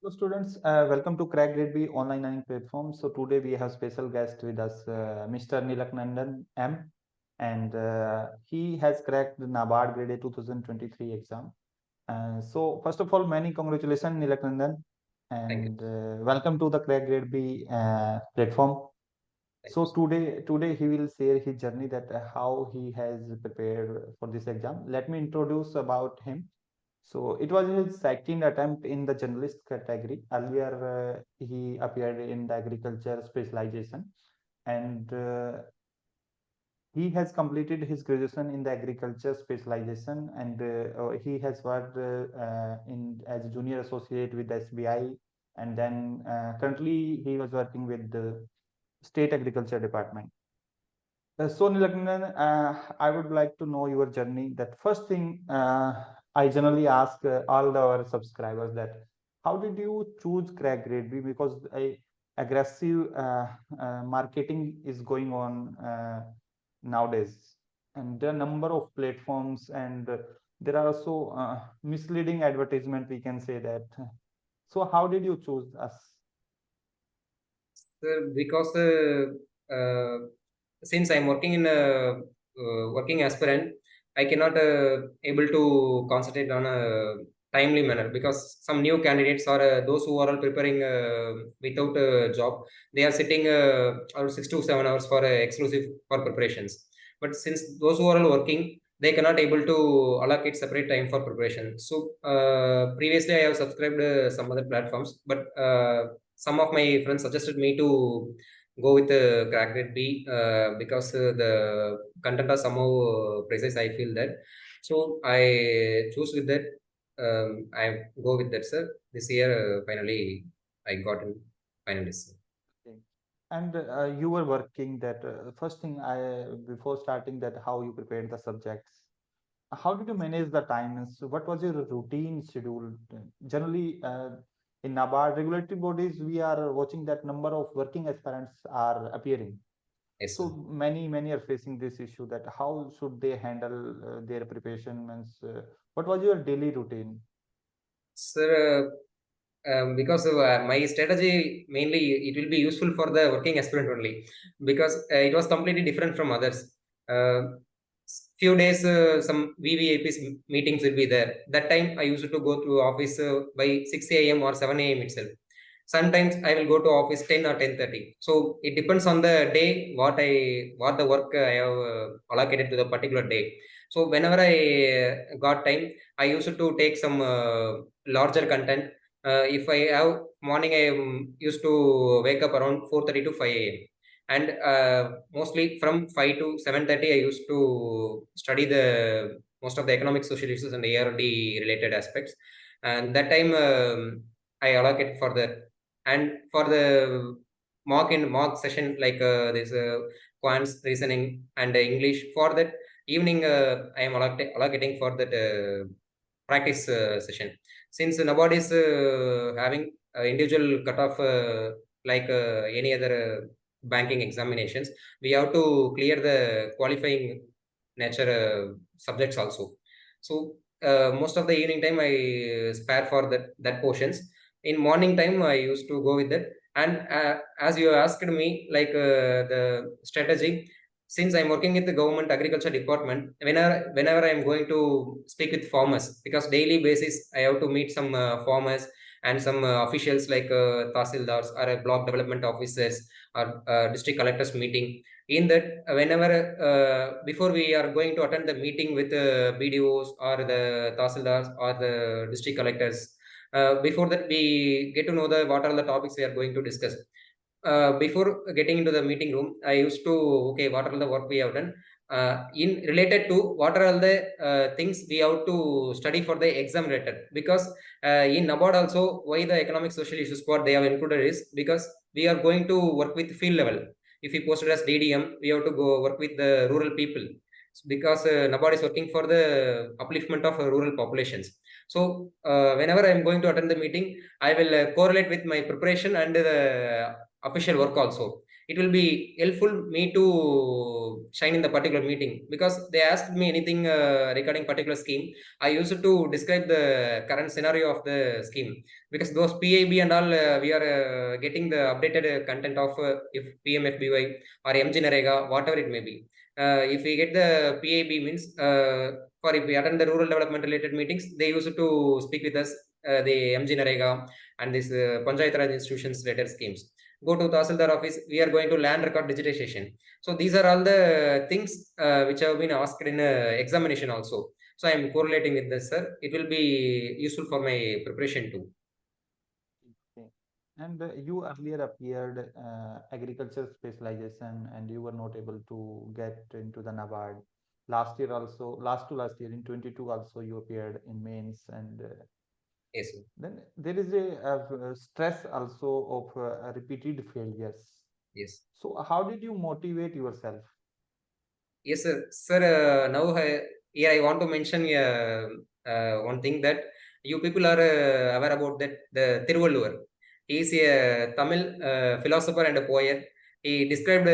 Hello students, welcome to CrackGradeB online learning platform. So today we have special guest with us, Mr. Neelakandan M, and he has cracked the NABARD Grade A 2023 exam. So first of all, many congratulations, Neelakandan, Thank you. and welcome to the CrackGradeB platform. Thank you. So today he will share his journey that how he has prepared for this exam. Let me introduce about him. So it was his second attempt in the journalist category. Earlier, he appeared in the agriculture specialization, and he has completed his graduation in the agriculture specialization, and he has worked in as a junior associate with SBI, and then currently he was working with the state agriculture department. So Nilakandan, I would like to know your journey. That first thing I generally ask all our subscribers that how did you choose Crack Grade B? Because aggressive marketing is going on nowadays, and there are number of platforms, and there are also misleading advertisement. We can say that. So how did you choose us? Because since I'm working in a working aspirant, I cannot able to concentrate on a timely manner because some new candidates or those who are all preparing without a job, they are sitting around 6 to 7 hours for exclusive for preparations. But since those who are all working, they cannot able to allocate separate time for preparation. So previously, I have subscribed some other platforms, but some of my friends suggested me to go with CrackGradeB because the content are somehow precise. I feel that, so I choose with that. I go with that, sir. This year, finally, I got in finalist. Okay. And you were working that first thing I before starting that how you prepared the subjects. How did you manage the time? And so what was your routine schedule? Generally, in NABARD regulatory bodies, we are watching that number of working aspirants are appearing. Yes, sir. So many are facing this issue that how should they handle their preparation? Means, what was your daily routine? Sir, because my strategy mainly it will be useful for the working aspirant only because it was completely different from others. Few days some VVIPs meetings will be there. That time I used to go to office by 6 a.m. or 7 a.m. itself. Sometimes I will go to office 10 or 10:30. So it depends on the day what the work I have allocated to the particular day. So whenever I got time, I used to take some larger content. If I have morning, I used to wake up around 4:30 to 5 a.m. And mostly from 5 to 7:30, I used to study the most of the economic social issues and ARD related aspects. And that time I allocate for that. And for the mock session like this quants reasoning and English, for that evening I am allocating for that practice session. Since NABARD is having individual cutoff like any other banking examinations, we have to clear the qualifying nature subjects also. So most of the evening time I spare for that portions. In morning time I used to go with that. And as you asked me, like the strategy, since I'm working with the government agriculture department, whenever I'm going to speak with farmers, because daily basis I have to meet some farmers and some officials like tahsildars or block development officers or district collectors meeting. In that, whenever before we are going to attend the meeting with BDOs or the tahsildars or the district collectors, before that we get to know the what are the topics we are going to discuss. Before getting into the meeting room, I used to, okay, what are the work we have done in related to what are all the things we have to study for the exam related. Because in NABARD also, why the economic social issues part they have included is because we are going to work with field level. If we posted as DDM, we have to go work with the rural people because NABARD is working for the upliftment of rural populations. So whenever I am going to attend the meeting, I will correlate with my preparation and the official work also. it will be helpful me to shine in the particular meeting, because they asked me anything regarding particular scheme. I used to describe the current scenario of the scheme, because those PIB and all, we are getting the updated content of if PMFBY or MG Narega, whatever it may be. If we get the PIB means, for if we attend the rural development related meetings, they used to speak with us the MG Narega and this Panchayat Raj institutions related schemes. Go to Tahsildar office, we are going to land record digitization. So these are all the things which have been asked in examination also. So I am correlating with this, sir. It will be useful for my preparation too. Okay. And you earlier appeared agriculture specialization, and you were not able to get into the NABARD. Last year also, last year in 22 also you appeared in mains, and Yes, sir. then there is a stress also of repeated failures. Yes. So how did you motivate yourself? Yes, sir. Sir, now here I want to mention one thing, that you people are aware about that the Thiruvalluvar. He is a Tamil philosopher and a poet. He described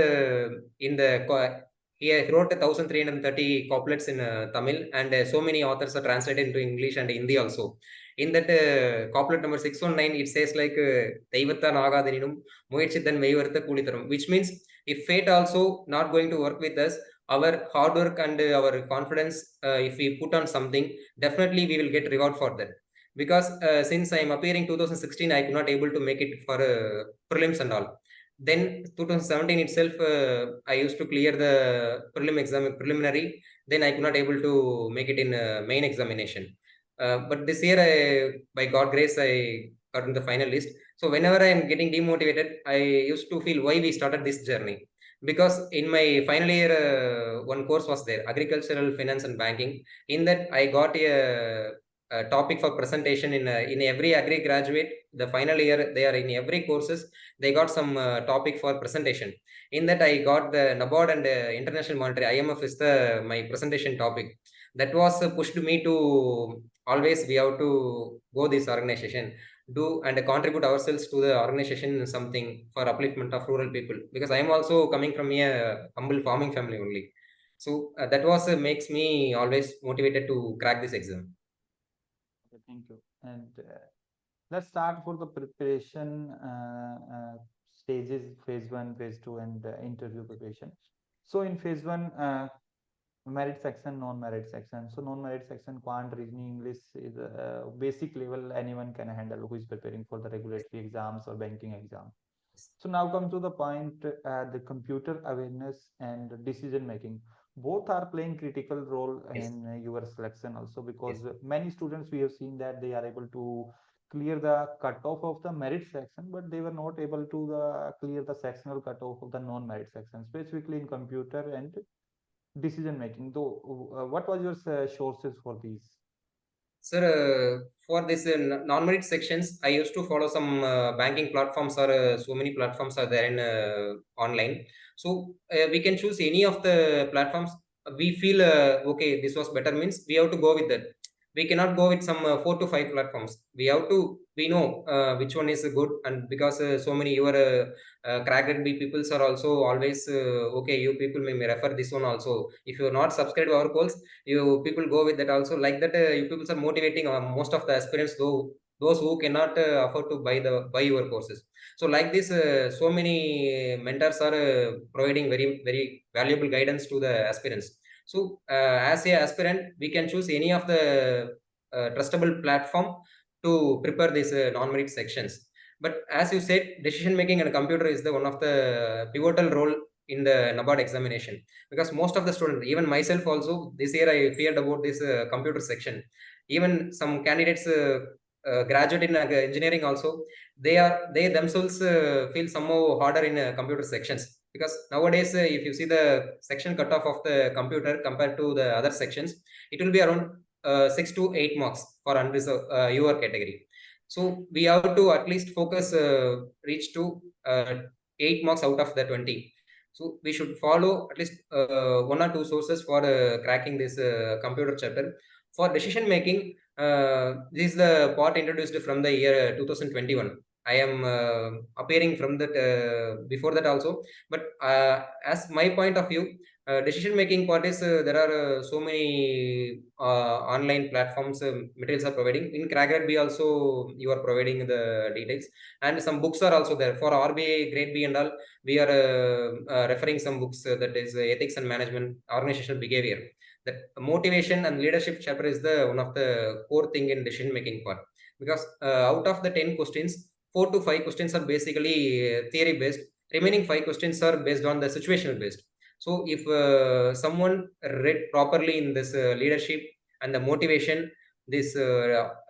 he wrote 1330 couplets in Tamil, and so many authors are translated into English and Hindi also. In that couplet number 619, it says like Deivathan Agadanum Muichitan Meivartha Kulitaram, which means if fate also not going to work with us, our hard work and our confidence, if we put on something, definitely we will get reward for that. Because since I am appearing 2016, I could not able to make it for prelims and all. Then 2017 itself, I used to clear the preliminary. Then I could not able to make it in main examination. But this year, by God grace, I got in the final list. So whenever I am getting demotivated, I used to feel why we started this journey. Because in my final year, one course was there, agricultural finance and banking. In that, I got a topic for presentation in every agri graduate. The final year, they are in every courses. They got some topic for presentation. In that, I got the NABARD and International Monetary IMF is the my presentation topic. That was pushed me to always we have to go this organization, do and contribute ourselves to the organization, something for upliftment of rural people, because I am also coming from a humble farming family only. So that was makes me always motivated to crack this exam. Okay, thank you. And let's start for the preparation stages, phase one, phase two, and interview preparation. So in phase one, merit section, non-merit section. So non-merit section, quant, reasoning, English is a basic level anyone can handle who is preparing for the regulatory exams or banking exam. So now come to the point, the computer awareness and decision making. Both are playing critical role Yes. in your selection also, because Yes. many students we have seen that they are able to clear the cutoff of the merit section, but they were not able to clear the sectional cutoff of the non-merit section, specifically in computer and decision making. Though, what was your sources for these? Sir, for this non-merit sections, I used to follow some banking platforms, or so many platforms are there in online. So we can choose any of the platforms. We feel okay, this was better means we have to go with that. We cannot go with some 4 to 5 platforms. We know which one is good, and because so many your CrackGradeB peoples are also always okay. You people may refer this one also. If you are not subscribed to our calls, you people go with that also, like that you people are motivating most of the aspirants, though those who cannot afford to buy your courses. So like this, so many mentors are providing very very valuable guidance to the aspirants. So as a aspirant, we can choose any of the trustable platform to prepare these non-merit sections. But as you said, decision making and computer is the one of the pivotal role in the NABARD examination, because most of the students, even myself also, this year I feared about this computer section. Even some candidates graduate in engineering also, they themselves feel somehow harder in computer sections, because nowadays if you see the section cutoff of the computer compared to the other sections, it will be around 6 to 8 marks for unreserved your category. So we have to at least focus reach to 8 marks out of the 20. So we should follow at least 1 or 2 sources for cracking this computer chapter. For decision making, this is the part introduced from the year 2021. I am appearing from that before that also. But as my point of view, decision making part is there are so many online platforms materials are providing. In CrackGradeB also you are providing the details, and some books are also there for RBI Grade B and all. We are referring some books that is ethics and management, organizational behavior. That motivation and leadership chapter is the one of the core thing in decision making part, because out of the 10 questions, 4 to 5 questions are basically theory based. Remaining 5 questions are based on the situational based. So if someone read properly in this leadership and the motivation, this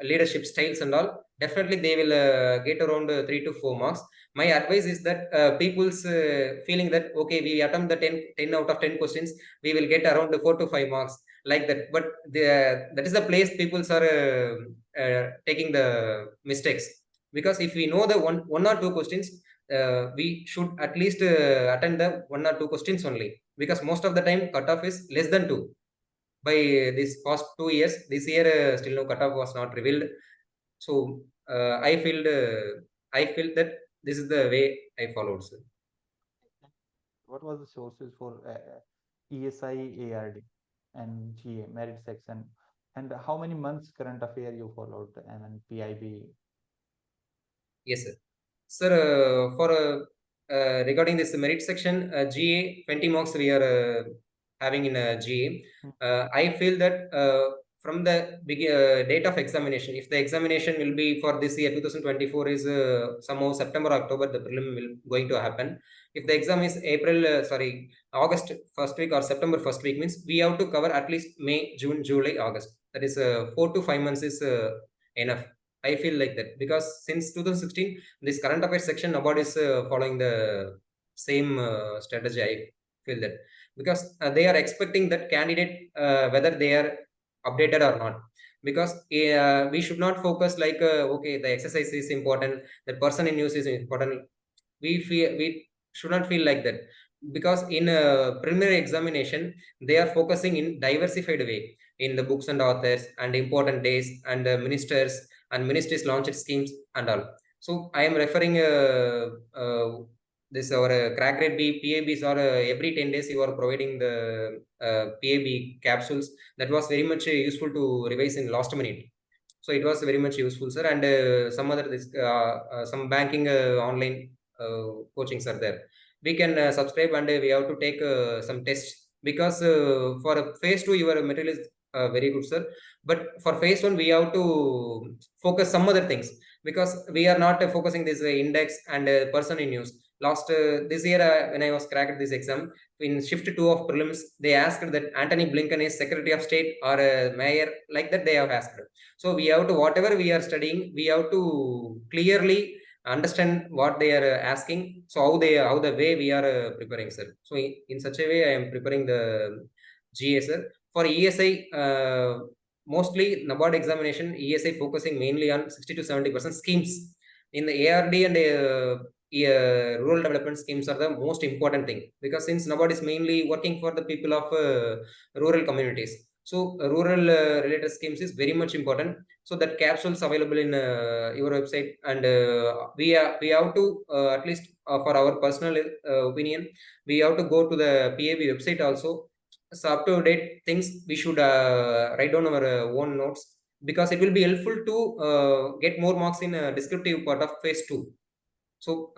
leadership styles and all, definitely they will get around 3 to 4 marks. My advice is that people's feeling that okay, we attempt the 10 out of 10 questions, we will get around 4 to 5 marks, like that. But that is the place people are taking the mistakes, because if we know the one or two questions, we should at least attend the one or two questions only, because most of the time cutoff is less than 2. By this past 2 years, this year still no cutoff was not revealed. So I feel that this is the way I followed, sir. What was the sources for ESI, ARD, and GA merit section, and how many months current affair you followed, and then PIB? Yes, sir. Sir, for regarding this merit section, GA 20 marks we are having in GA. I feel that from the date of examination, if the examination will be for this year 2024 is somehow September, October, the prelim will going to happen. If the exam is August first week or September first week, means we have to cover at least May, June, July, August. That is 4 to 5 months is enough. I feel like that, because since 2016, this current affairs section, NABARD is following the same strategy. I feel that, because they are expecting that candidate whether they are updated or not, because we should not focus like okay, the exercise is important, the person in news is important. We should not feel like that, because in a preliminary examination they are focusing in diversified way in the books and authors and important days and ministers and ministries launched schemes and all. So I am referring this our CrackGradeB PABs are every 10 days you are providing the PAB capsules. That was very much useful to revise in last minute. So it was very much useful, sir. And some other some banking online coachings are there. We can subscribe, and we have to take some tests, because for phase 2 your material is very good, sir. But for phase 1 we have to focus some other things, because we are not focusing this index and person in news. Last this year when I was cracked this exam, in shift 2 of prelims, they asked that Antony Blinken is Secretary of State or mayor, like that they have asked. So we have to, whatever we are studying, we have to clearly understand what they are asking. So how the way we are preparing, sir. So in such a way I am preparing the GA, sir. For ESI, mostly NABARD examination, ESI focusing mainly on 60 to 70% schemes. In the ARD and rural development schemes are the most important thing, because since NABARD is mainly working for the people of rural communities, so rural related schemes is very much important. So that capsules available in your website, and we have to at least for our personal opinion, we have to go to the PAB website also. So up to date things we should write down our own notes, because it will be helpful to get more marks in descriptive part of phase 2. So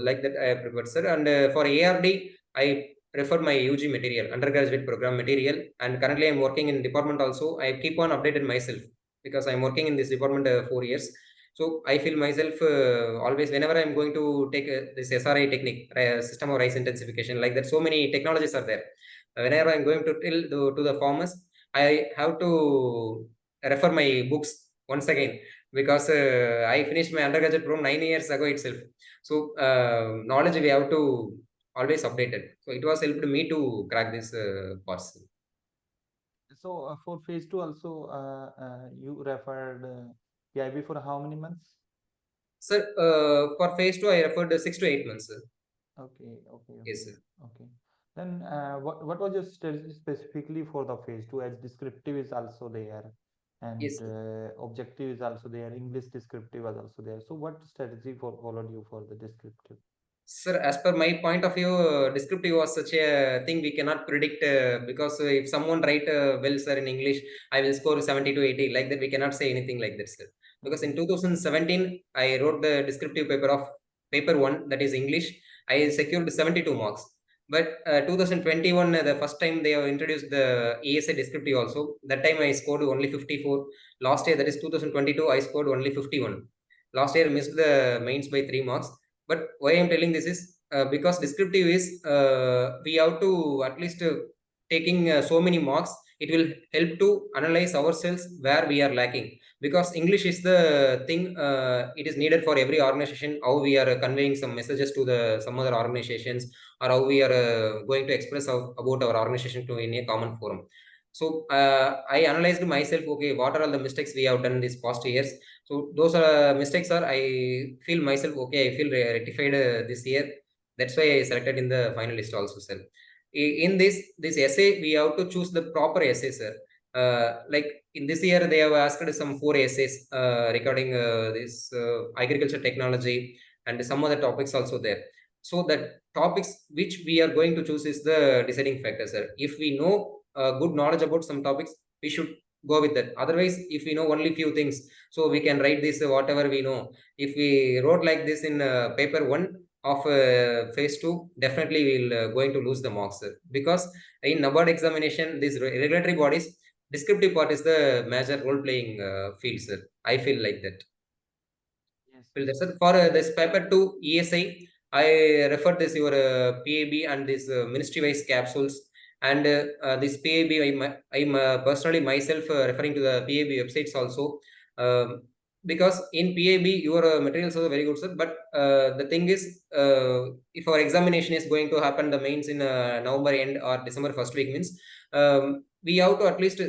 like that I have prepared, sir. And for ARD I refer my UG material, undergraduate program material, and currently I'm working in department also. I keep on updated myself, because I'm working in this department 4 years. So I feel myself always, whenever I'm going to take this SRI technique, system of rice intensification, like that, so many technologies are there. Whenever I'm going to tell to the farmers, I have to refer my books once again, because I finished my undergraduate program 9 years ago itself. So knowledge we have to always update it. So it was helped me to crack this parts. So for phase 2 also, you referred PIB for how many months? Sir, for phase 2 I referred 6 to 8 months, sir. Okay. Yes, sir. Okay. Then what was your strategy specifically for the phase 2, as descriptive is also there? and Yes. objective is also there, English descriptive was also there. So what strategy followed you for the descriptive? Sir, as per my point of view, descriptive was such a thing we cannot predict, because if someone write well, sir, in English, I will score 70 to 80. Like that, we cannot say anything like that, sir. Because in 2017, I wrote the descriptive paper of paper one, that is English. I secured 72 marks. But 2021, the first time they have introduced the ESA descriptive also, that time I scored only 54. Last year, that is 2022, I scored only 51. Last year, missed the mains by 3 marks. But why I'm telling this is, because descriptive is, we have to at least taking so many marks, it will help to analyze ourselves where we are lacking, because English is the thing, it is needed for every organization, how we are conveying some messages to the some other organizations, or how we are going to express about our organization to in a common forum. So I analyzed myself, okay, what are all the mistakes we have done these past years. So those are mistakes are, I feel myself, okay, I feel rectified this year. That's why I selected in the finalist also, sir. In this essay, we have to choose the proper essay, sir. Like in this year, they have asked some 4 essays regarding this agriculture technology and some other topics also there. So the topics which we are going to choose is the deciding factor, sir. If we know good knowledge about some topics, we should go with that. Otherwise, if we know only few things, so we can write this whatever we know. If we wrote like this in paper one of phase 2, definitely we'll going to lose the marks, sir. Because in NABARD examination, these regulatory bodies, descriptive part is the major role playing field, sir. I feel like that. Yes, Feel yes. that, sir. For this paper 2 ESI, I referred this your PAB and this ministry wise capsules, and this PAB, I'm personally myself referring to the PAB websites also. Um, because in PAB your materials are very good, sir. But the thing is, if our examination is going to happen, the mains in November end or December first week, means we have to at least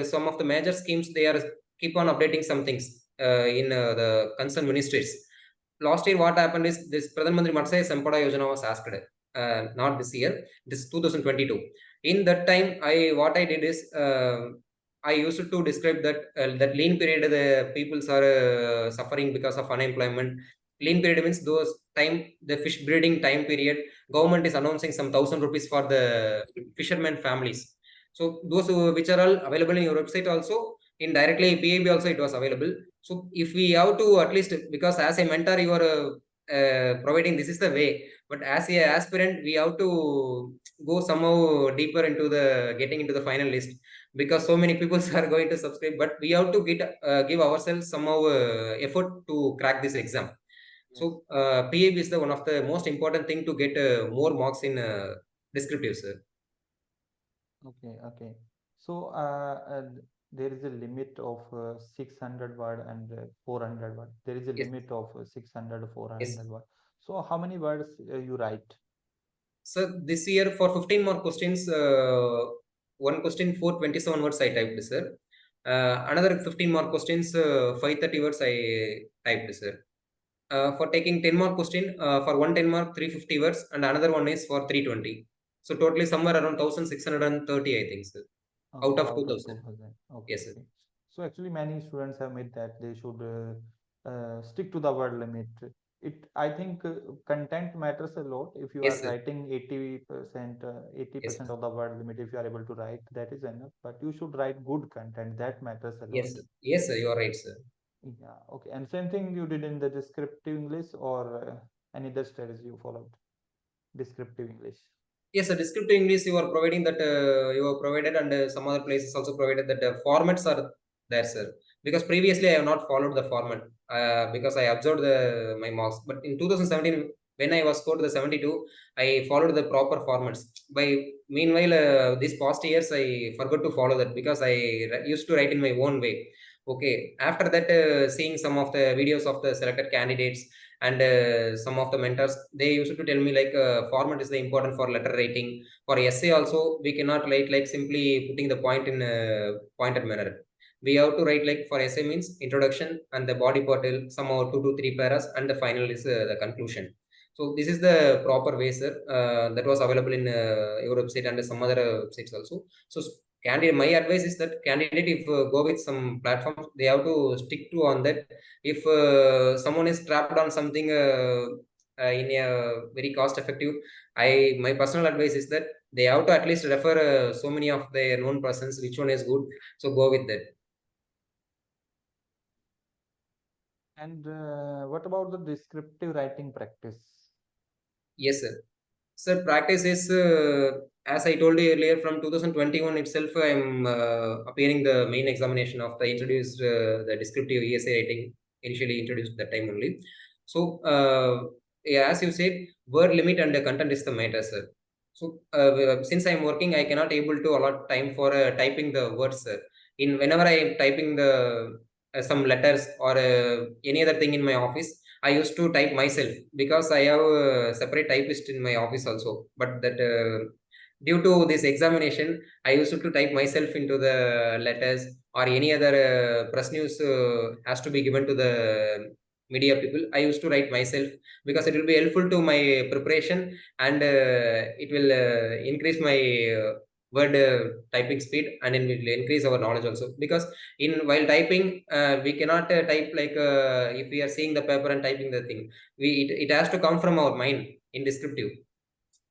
some of the major schemes, they are keep on updating some things in the concerned ministries. Last year, what happened is this Pradhan Mantri Matsya Sampada Yojana was asked, not this year, this 2022. In that time, what I did is, I used to describe that that lean period, the peoples are suffering because of unemployment. Lean period means those time, the fish breeding time period. Government is announcing some 1,000 rupees for the fishermen families. So those which are all available in your website also, indirectly PAB also it was available. So if we have to at least, because as a mentor you are providing, this is the way, but as a aspirant we have to go somehow deeper into the getting into the final list, because so many people are going to subscribe, but we have to get give ourselves somehow effort to crack this exam. So Yes. PAB is the one of the most important thing to get more marks in descriptive, sir. Okay, okay. So there is a limit of 600 word and 400 word. There is a Yes, limit of 600, yes. 400 word. So how many words you write? So this year for 15 more questions, one question for 27 words I typed, sir. Another 15 more questions, 530 words I typed, sir. For taking 10 more question, for one 10 mark, 350 words, and another one is for 320. So totally somewhere around 1,630, I think, sir. Out Okay, of out of 2,000. 2000. Okay, Yes, sir. okay. So actually, many students have made that they should stick to the word limit. I think content matters a lot. If you are Yes, sir. writing 80%, Yes, 80% of the word limit, if you are able to write, that is enough. But you should write good content. That matters a lot. yes, sir. Yes, sir. You are right, sir. Yeah. Okay. And same thing you did in the descriptive English or any other strategy you followed? Descriptive English. Yes, a descriptive English you are providing that you have provided, and some other places also provided that formats are there, sir. Because previously I have not followed the format because I observed my marks. But in 2017, when I was scored the 72, I followed the proper formats. By meanwhile, these past years I forgot to follow that because I used to write in my own way. Okay. After that, seeing some of the videos of the selected candidates and some of the mentors, they used to tell me like format is the important for letter writing. For essay also, we cannot write like simply putting the point in pointed manner. We have to write like, for essay means introduction and the body part, somehow 2 to 3 paras, and the final is the conclusion. So this is the proper way, sir. That was available in your website and some other websites also. So candidate, my advice is that candidate, if go with some platforms, they have to stick to on that. If someone is trapped on something in a very cost effective, my personal advice is that they have to at least refer so many of their known persons, which one is good, so go with that. And what about the descriptive writing practice? Yes, sir. Sir, practice is, as I told you earlier, from 2021 itself, I'm appearing the main examination of the introduced, the descriptive essay writing, initially introduced that time only. So, yeah, as you said, word limit and the content is the matter, sir. So, since I'm working, I cannot able to allot time for typing the words, sir. In whenever I am typing the some letters or any other thing in my office, I used to type myself because I have a separate typist in my office also. But that due to this examination, I used to type myself into the letters, or any other press news has to be given to the media people. I used to write myself because it will be helpful to my preparation, and it will increase my word typing speed, and it will increase our knowledge also. Because in while typing, we cannot type like if we are seeing the paper and typing the thing, it has to come from our mind in descriptive.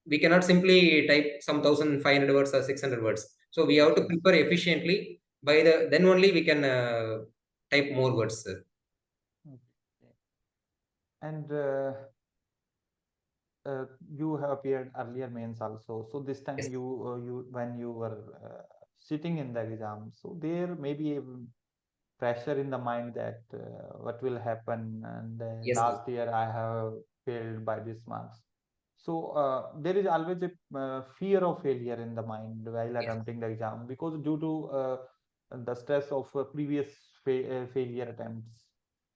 We cannot simply type some 1500 words or 600 words, so we have Yes, to yes. prepare efficiently. By the then only we can type more words, sir. Okay. And you have appeared earlier mains also. So this time Yes, you when you were sitting in the exam, so there may be a pressure in the mind that what will happen, and yes, sir. last year I have failed by this marks. So there is always a fear of failure in the mind while Yes. attempting the exam, because due to the stress of previous failure attempts.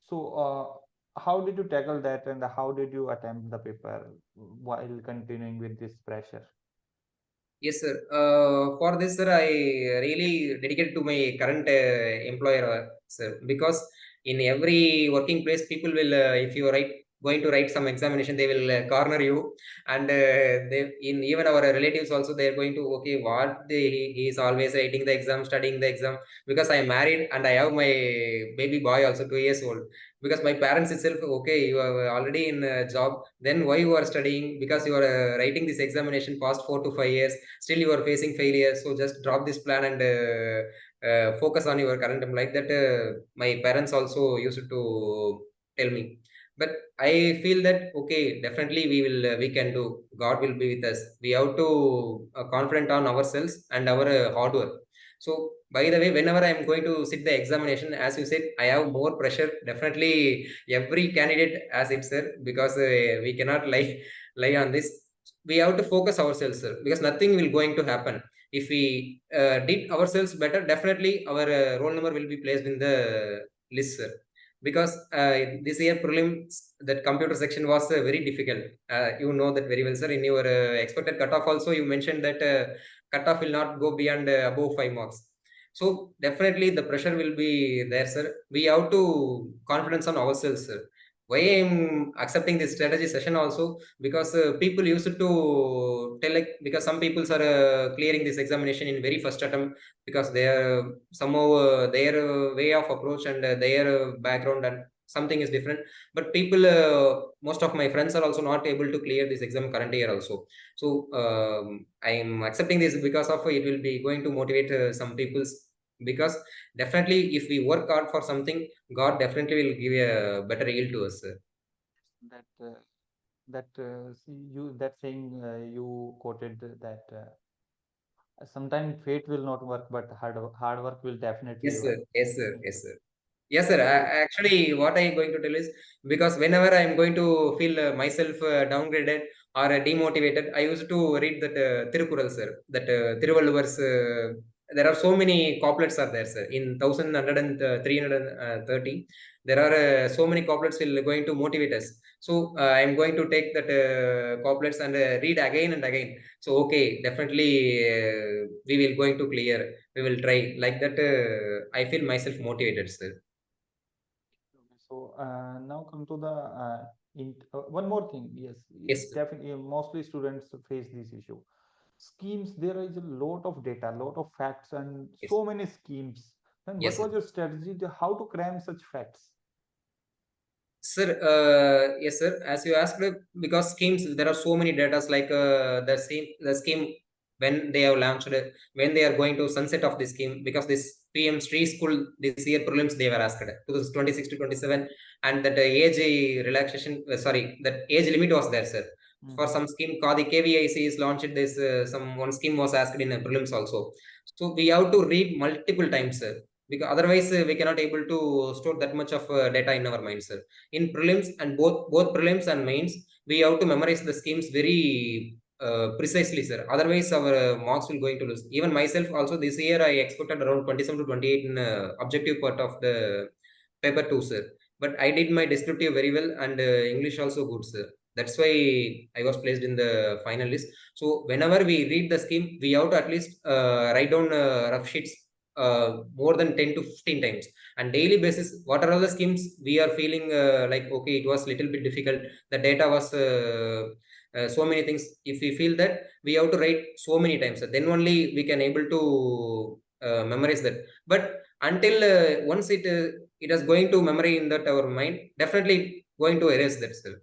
So how did you tackle that, and how did you attempt the paper while continuing with this pressure? Yes, sir. For this, sir, I really dedicated to my current employer, sir, because in every working place, people will, if you are going to write some examination, they will corner you, and they in even our relatives also, they are going to, okay, what he is always writing the exam, studying the exam. Because I am married and I have my baby boy also 2 years old. Because my parents itself, okay, you are already in a job, then why you are studying? Because you are writing this examination past 4 to 5 years, still you are facing failure, so just drop this plan and focus on your current employee. Like that, my parents also used to tell me. But I feel that, okay, definitely we can do. God will be with us. We have to confident on ourselves and our hard work. So by the way, whenever I am going to sit the examination, as you said, I have more pressure. Definitely every candidate has it, sir, because we cannot lie on this. We have to focus ourselves, sir, because nothing will going to happen. If we did ourselves better, definitely our roll number will be placed in the list, sir. Because this year prelims, that computer section was very difficult. You know that very well, sir. In your expected cutoff also, you mentioned that cutoff will not go beyond above 5 marks. So definitely the pressure will be there, sir. We have to confidence on ourselves, sir. Why I'm accepting this strategy session also, because people used to tell, like, because some people are clearing this examination in very first attempt, because they are somehow their way of approach and their background and something is different. But people, most of my friends are also not able to clear this exam current year also. So I'm accepting this because of it will be going to motivate some people's. Because definitely if we work hard for something, God definitely will give a better yield to us, sir. That see, you that saying you quoted that sometimes fate will not work, but hard work will definitely Yes, sir. work. Yes, sir. Yes. Yes, sir. Yes, sir. So Actually, what I'm going to tell is, because whenever I'm going to feel myself downgraded or demotivated, I used to read that Tirukural, sir. That Tiruvalluvar's. There are so many couplets are there, sir. In 330, there are so many couplets will going to motivate us. So I'm going to take that couplets and read again and again. So okay, definitely we will going to clear. We will try like that. I feel myself motivated, sir. so now come to the one more thing. Yes, Yes, sir. definitely. Mostly students face this issue. schemes, there is a lot of data, lot of facts, and Yes. so many schemes. And Yes, what sir. was your strategy to how to cram such facts? Sir, yes, sir. As you asked, because schemes, there are so many data like the scheme when they have launched, when they are going to sunset of the scheme, because this PM Sri School this year prelims they were asked 2026 to 27, and that age relaxation, sorry, that age limit was there, sir. For some scheme, the KVIC is launched this, some one scheme was asked in prelims also. So we have to read multiple times, sir, because otherwise we cannot able to store that much of data in our mind, sir. In prelims and both prelims and mains, we have to memorize the schemes very precisely, sir. Otherwise our marks will going to lose. Even myself also this year I expected around 27 to 28 in objective part of the paper 2, sir, but I did my descriptive very well, and English also good, sir. That's why I was placed in the final list. So whenever we read the scheme, we have to at least write down rough sheets more than 10 to 15 times, and daily basis what are all the schemes we are feeling like okay, it was little bit difficult, the data was so many things. If we feel that, we have to write so many times, then only we can able to memorize that. But until once it is going to memory in that our mind, definitely going to erase that, sir.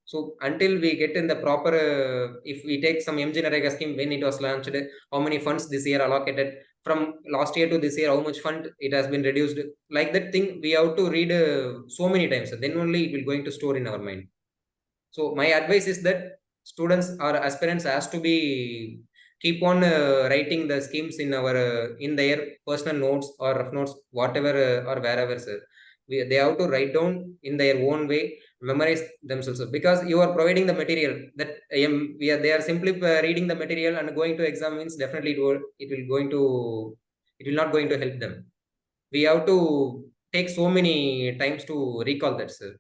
So until we get in the proper if we take some MG Narega scheme, when it was launched, how many funds this year allocated, from last year to this year, how much fund it has been reduced, like that thing we have to read so many times, then only it will going to store in our mind. So my advice is that students or aspirants has to be keep on writing the schemes in our in their personal notes or rough notes, whatever or wherever, sir. They have to write down in their own way, memorize themselves, sir, because you are providing the material that they are simply reading the material and going to exam means definitely it will not going to help them. We have to take so many times to recall that, sir.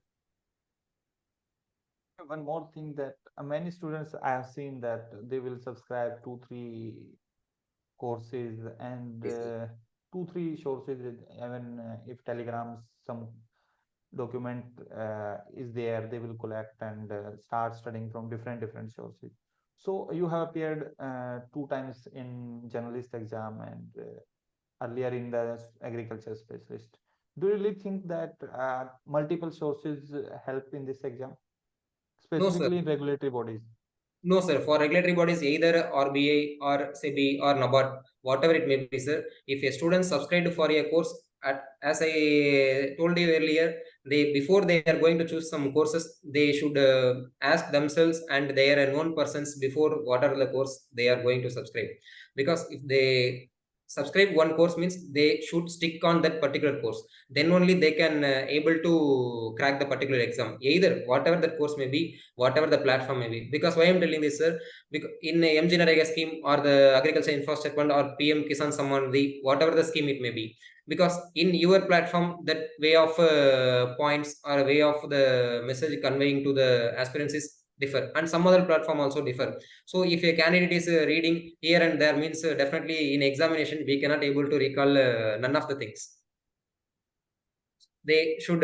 One more thing that many students I have seen that they will subscribe 2 3 courses and Yes, sir. 2 3 sources, even if telegrams some document is there, they will collect and start studying from different sources. So you have appeared 2 times in journalist exam and earlier in the agriculture specialist. Do you really think that multiple sources help in this exam, No, sir. specifically in regulatory bodies? No, sir. For regulatory bodies, either RBI or SEBI or NABARD, whatever it may be, sir. If a student subscribed for a course, as I told you earlier, they before they are going to choose some courses, they should ask themselves and their known persons before what are the course they are going to subscribe. Because if they subscribe one course means they should stick on that particular course, then only they can able to crack the particular exam, either whatever the course may be, whatever the platform may be. Because why I'm telling this, sir, because in a MG Narega scheme or the agriculture infrastructure fund or PM Kisan Samman Nidhi, whatever the scheme it may be, because in your platform that way of points or way of the message conveying to the aspirants is differ, and some other platform also differ. So if a candidate is reading here and there means definitely in examination we cannot able to recall none of the things. They should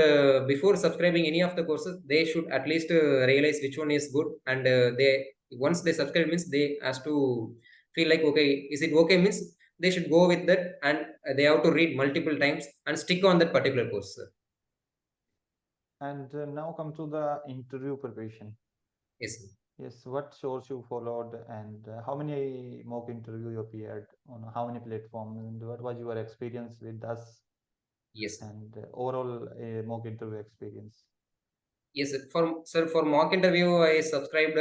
before subscribing any of the courses, they should at least realize which one is good, and they once they subscribe means they has to feel like okay, is it okay means they should go with that, and they have to read multiple times and stick on that particular course, sir. And now come to the interview preparation. Yes, sir. Yes, what source you followed and how many mock interview you appeared on how many platforms and what was your experience with us Yes, sir. and overall mock interview experience? Yes, sir. For mock interview, I subscribed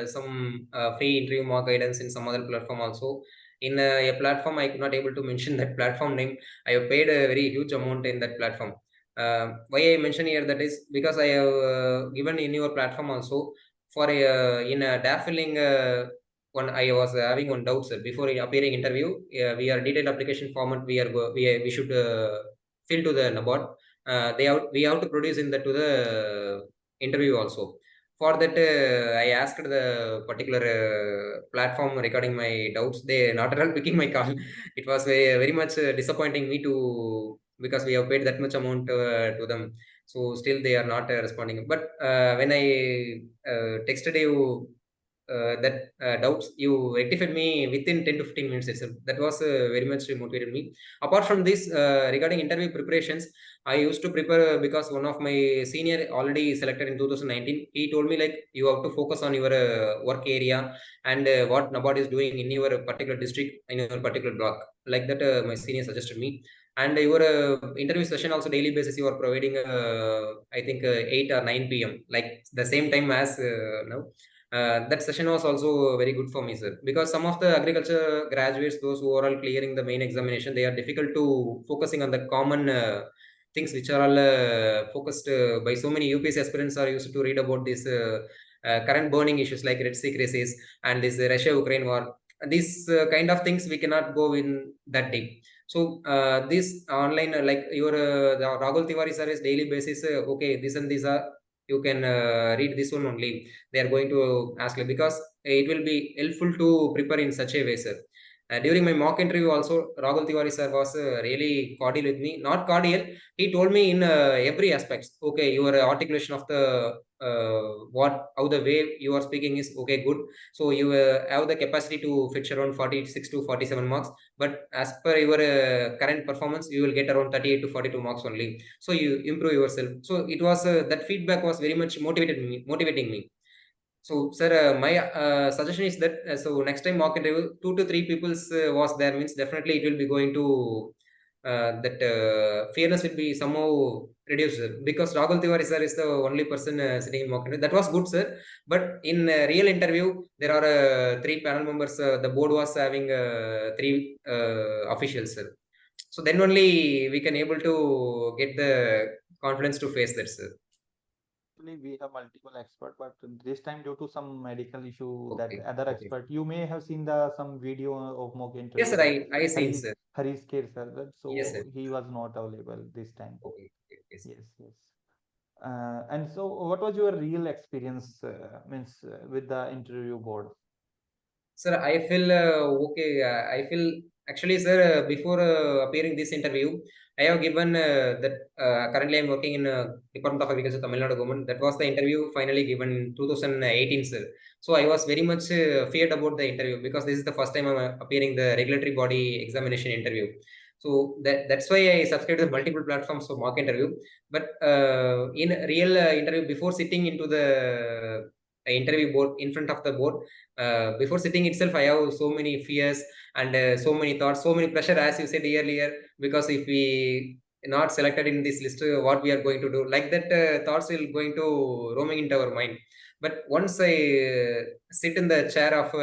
some free interview mock guidance in some other platform also. In a platform, I could not able to mention that platform name. I have paid a very huge amount in that platform. Why I mention here that is because I have given in your platform also for a in a DAF filling. One I was having one doubt, sir. Before appearing interview, we are detailed application format. We should fill to the NABARD. We have to produce in that to the interview also. For that, I asked the particular platform regarding my doubts. They not at all picking my call. It was very much disappointing me to, because we have paid that much amount to them. So still they are not responding. But when I texted you doubts, you rectified me within 10 to 15 minutes itself. That was very much motivated me. Apart from this, regarding interview preparations, I used to prepare because one of my senior already selected in 2019. He told me like you have to focus on your work area and what NABARD is doing in your particular district, in your particular block. Like that, my senior suggested me. And your interview session also daily basis you are providing, I think 8 or 9 p.m. like the same time as now. That session was also very good for me, sir, because some of the agriculture graduates, those who are all clearing the main examination, they are difficult to focusing on the common things which are all focused by so many UPSC aspirants are used to read about this current burning issues like Red Sea crisis and this Russia-Ukraine war. These kind of things we cannot go in that deep. So this online, like your the Rahul Tiwari sir is daily basis. Okay, this and these are you can read this one only. They are going to ask you because it will be helpful to prepare in such a way, sir. During my mock interview also, Rahul Tiwari sir was really cordial with me. Not cordial, he told me in every aspect. Okay, your articulation of the how the way you are speaking is okay, good. So you have the capacity to fetch around 46 to 47 marks, but as per your current performance you will get around 38 to 42 marks only. So you improve yourself. So it was that feedback was very much motivating me. So sir, my suggestion is that so next time mock interview 2 to 3 people's was there means definitely it will be going to that fairness will be somehow reduced, sir, because Rahul Tiwari sir is the only person sitting in mock interview. That was good, sir. But in real interview, there are 3 panel members. The board was having 3 officials, sir. So then only we can able to get the confidence to face that, sir. Actually, we have multiple experts, but this time due to some medical issue, that Okay, other okay. expert, you may have seen the some video of mock Yes, interview sir. that I seen, Harish sir. Harish Kir sir, Yes, sir. so he was not available this time. Okay, okay, yes. Yes, yes. And so, what was your real experience means with the interview board? Sir, I feel okay. I feel actually, sir, before appearing this interview, I have given that currently I'm working in Department of Agriculture, Tamil Nadu government. That was the interview finally given in 2018, sir. So I was very much feared about the interview because this is the first time I'm appearing the regulatory body examination interview. So that's why I subscribed to multiple platforms for mock interview. But in real interview, before sitting into the interview board in front of the board, before sitting itself, I have so many fears and so many thoughts, so many pressure, as you said earlier, because if we not selected in this list, what we are going to do, like that thoughts will going to roaming into our mind. But once I sit in the chair of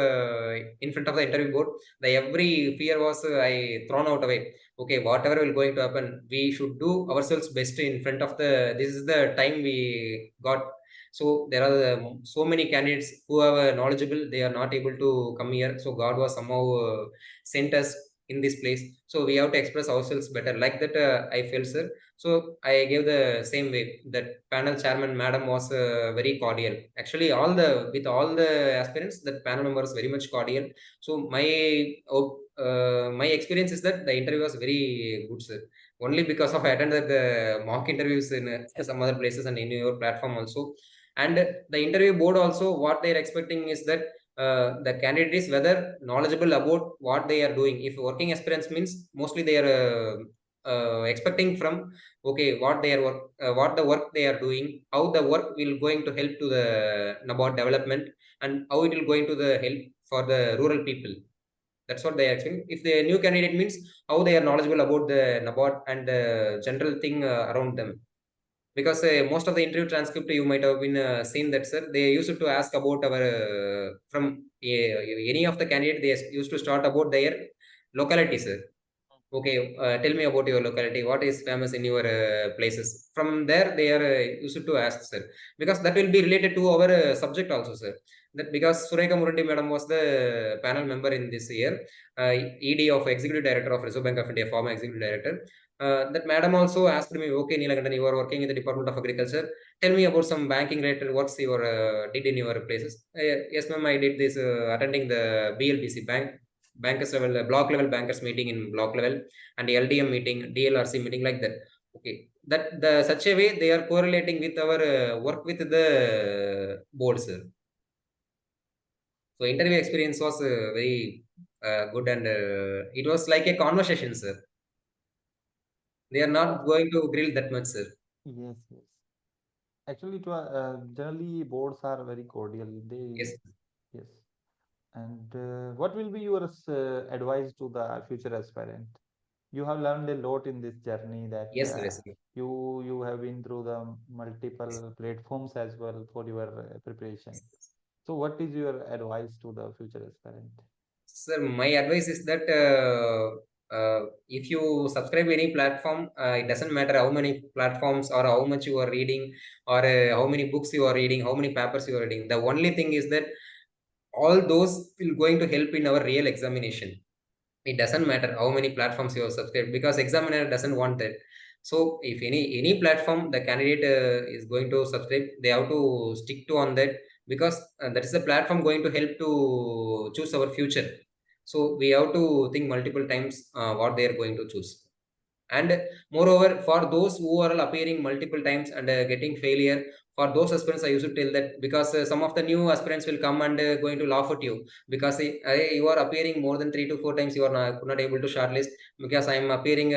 in front of the interview board, the every fear was I thrown out away. Okay, whatever will going to happen, we should do ourselves best in front of the, this is the time we got. So there are so many candidates who are knowledgeable, they are not able to come here, so God was somehow sent us in this place, so we have to express ourselves better, like that I felt, sir. So I gave the same way. That panel chairman madam was very cordial. Actually, all the with all the aspirants, that panel member was very much cordial. So my experience is that the interview was very good, sir. Only because of I attended the mock interviews in some other places and in your platform also. And the interview board also, what they are expecting is that the candidate is whether knowledgeable about what they are doing. If working aspirants means mostly they are expecting from, okay, what they are what the work they are doing, how the work will going to help to the NABARD development, and how it will going to the help for the rural people. That's what they are expecting. If the new candidate means how they are knowledgeable about the NABARD and the general thing around them. Because most of the interview transcript you might have been seen that, sir, they used to ask about our from any of the candidate, they used to start about their locality, sir. Okay, tell me about your locality. What is famous in your places? From there, they are used to ask, sir, because that will be related to our subject also, sir. That because Sureka Murandi madam was the panel member in this year, ED of Executive Director of Reserve Bank of India, former Executive Director. That madam also asked me, okay, Neelakandan, you are working in the Department of Agriculture. Tell me about some banking related works you did in your places. Yes, ma'am, I did this attending the BLBC bank bankers level, block level bankers meeting in block level, and LDM meeting, DLRC meeting, like that. Okay, that the such a way they are correlating with our work with the board, sir. So interview experience was very good, and it was like a conversation, sir. They are not going to grill that much, sir. Yes, yes. Actually, it was generally boards are very cordial. They, Yes, yes. And what will be your advice to the future aspirant? You have learned a lot in this journey that yes, sir, yes, sir. you have been through the multiple platforms as well for your preparation. So, what is your advice to the future aspirant? Sir, my advice is that if you subscribe any platform, it doesn't matter how many platforms or how much you are reading, or how many books you are reading, how many papers you are reading. The only thing is that all those will going to help in our real examination. It doesn't matter how many platforms you have subscribed, because examiner doesn't want that. So if any platform the candidate is going to subscribe, they have to stick to on that, because that is the platform going to help to choose our future. So we have to think multiple times what they are going to choose. And moreover, for those who are appearing multiple times and getting failure, for those aspirants I used to tell that, because some of the new aspirants will come and going to laugh at you, because you are appearing more than 3 to 4 times, you are not able to shortlist. Because I am appearing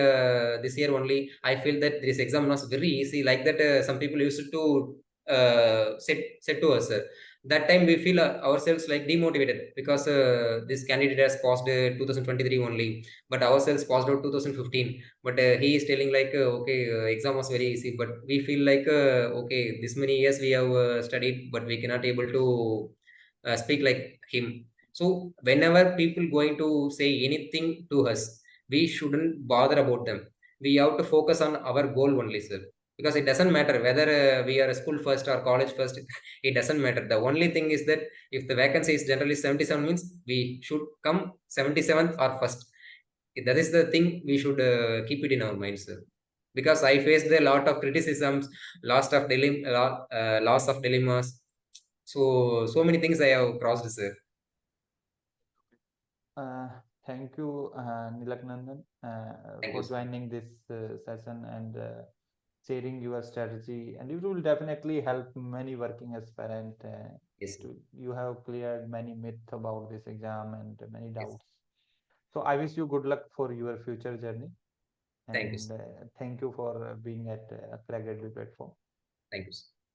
this year only, I feel that this exam was very easy, like that some people used to said to us. That time we feel ourselves like demotivated, because this candidate has passed 2023 only, but ourselves passed out 2015. But he is telling like okay, exam was very easy, but we feel like okay, this many years we have studied, but we cannot able to speak like him. So whenever people going to say anything to us, we shouldn't bother about them. We have to focus on our goal only, sir. Because it doesn't matter whether we are a school first or college first. It doesn't matter. The only thing is that if the vacancy is generally 77, means we should come 77th or first. That is the thing we should keep it in our minds, sir. Because I faced a lot of criticisms, loss of dilemmas. So many things I have crossed, sir. Uh, Thank you, Neelakandan, Thank you, for sir. joining this session and sharing your strategy. And it will definitely help many working aspirant. Yes, sir. You have cleared many myths about this exam and many Yes. doubts. So I wish you good luck for your future journey. Thank you, And sir. thank you for being at CrackGradeB platform. Thank you, sir.